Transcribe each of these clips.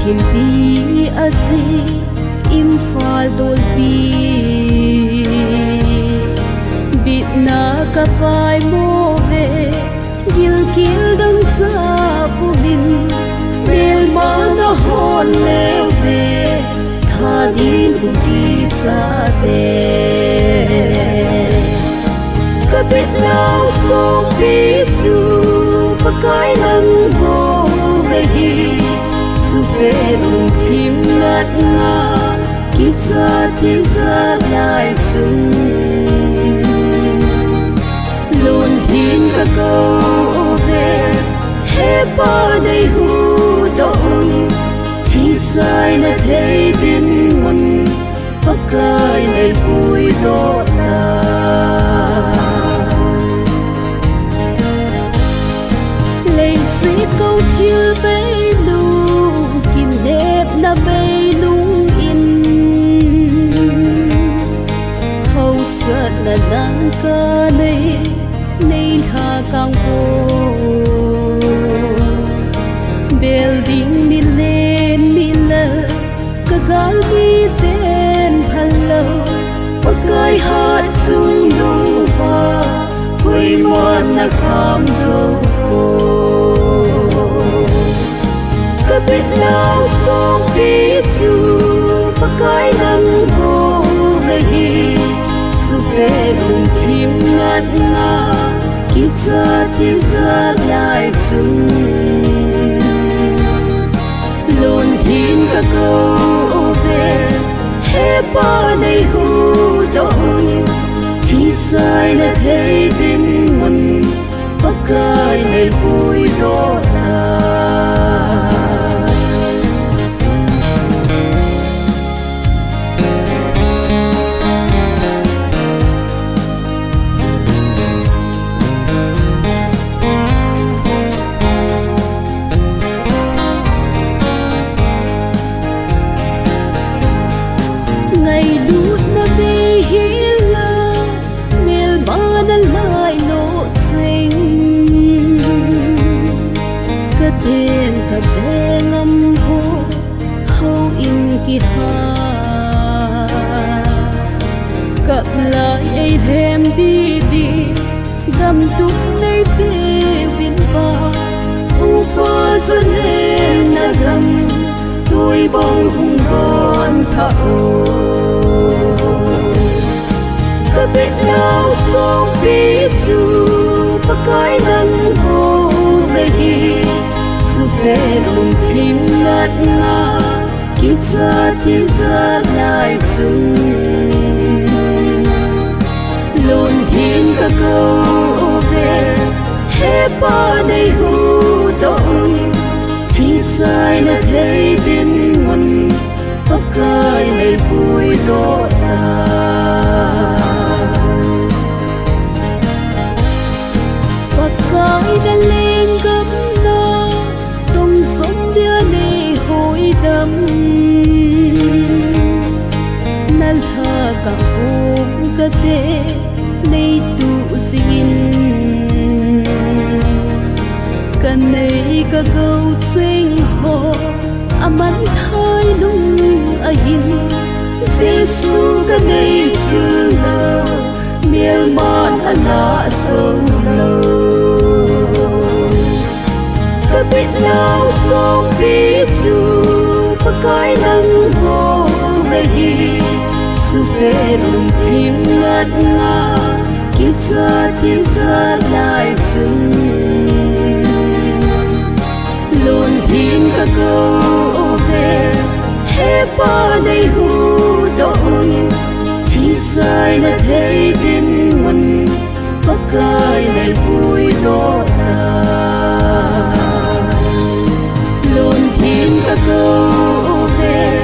himpi azi imfal dolpi bitna kapai move gil dang sa bumin mel mana hon leve thadin buki chate kabit now so pisu pakai nang ho rehi Suferung tim ngat nga Kisah tisa lai chung Lôn hin ka câu về He pa đầy hu đông Thi chai na thấy tin mun Pakai nai bui do na Lấy sĩ câu thiêu bấy na bay lung in hầu sợ là đang ca này nay ha càng hồ building mi lên mi lơ cả gal mi tên hello pakai hat sung nung pa quay mon na kham dâu kabit now so pisu pakai nang ho rehi suferung tim ngat nga kisah tisa lai chung lôn hin ka câu về he pa nei hu đông thi chai na thấy tin mun pakai nei bui do na ngày đút na bê hi la mel ba na lai lộ sinh ka tên ka bê ngâm ho hâu in ki ha cặp lại ai thêm bi đi gam túc nay bê vin ba u pa dân em na gam tôi bong hung bon thao kabit now so pisu pakai nang ho rehi suferung tim ngat nga kisah tisa lai chung lôn hin ka câu về he pa nei hu đông thi chai na thấy tin mun pakai nei bui do na pakai na lên gấp na tung sống dia nei hoi đam nal ha ka om ka te nei tu zin ka nei ka gâu sing ho aman thai nung ahin Giêsu ka nei chu lo miel man ana so lo kabit now so pisu pakai nang ho rehi suferung tim ngat nga kisah tisa lai chung lôn hin ka câu về he pa nei hu đông thi chai na thấy tin mun pakai nei bui do na lôn hin ka câu về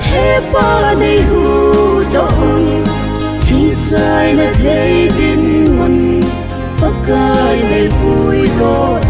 he pa nei hu đông thi chai na thấy tin mun pakai nei bui do